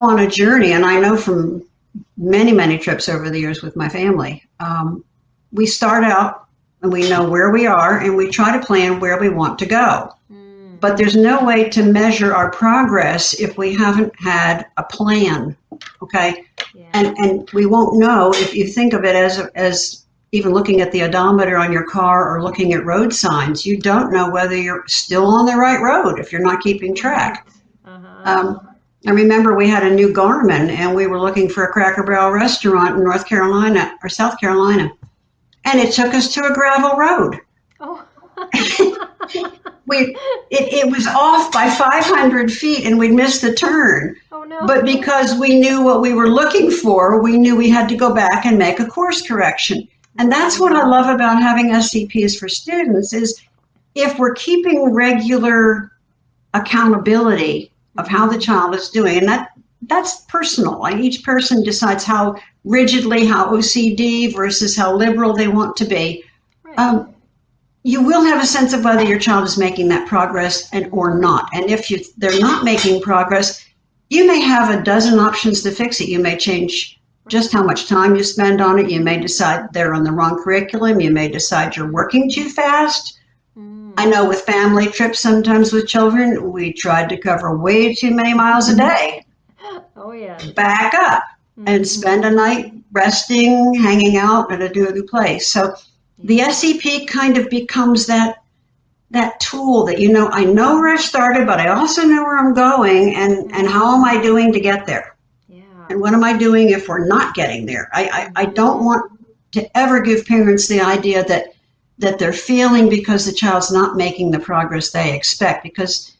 on a journey, and I know from many, many trips over the years with my family, we start out and we know where we are and we try to plan where we want to go. But there's no way to measure our progress if we haven't had a plan, okay? Yeah. And we won't know if you think of it as even looking at the odometer on your car or looking at road signs. You don't know whether you're still on the right road if you're not keeping track. I remember we had a new Garmin and we were looking for a Cracker Barrel restaurant in North Carolina or South Carolina, and it took us to a gravel road. Oh. It was off by 500 feet and we'd missed the turn. Oh, no. But because we knew what we were looking for, we knew we had to go back and make a course correction. And that's what I love about having SCPs for students is if we're keeping regular accountability of how the child is doing, and that's personal. Like each person decides how rigidly, how OCD versus how liberal they want to be. Right. You will have a sense of whether your child is making that progress or not. And if they're not making progress, you may have a dozen options to fix it. You may change just how much time you spend on it. You may decide they're on the wrong curriculum. You may decide you're working too fast. I know with family trips, sometimes with children, we tried to cover way too many miles a day. Oh, yeah. Back up and spend a night resting, hanging out at a new place. So the SCP kind of becomes that tool that, I know where I started, but I also know where I'm going and how am I doing to get there? Yeah. And what am I doing if we're not getting there? I don't want to ever give parents the idea that they're failing because the child's not making the progress they expect, because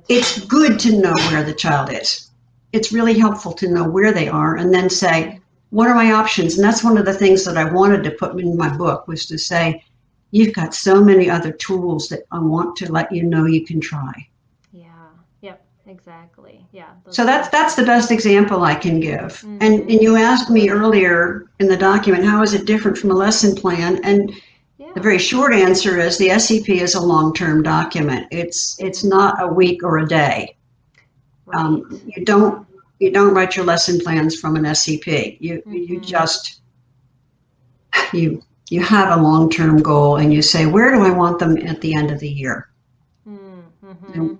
it's good to know where the child is. It's really helpful to know where they are and then say, what are my options? And that's one of the things that I wanted to put in my book, was to say, you've got so many other tools that I want to let you know you can try. Yeah. Yep. Exactly. Yeah. So that's the best example I can give. And you asked me earlier in the document, how is it different from a lesson plan? And the very short answer is the SCP is a long-term document. It's not a week or a day. Right. You don't write your lesson plans from an SCP. You just you have a long-term goal and you say, where do I want them at the end of the year? And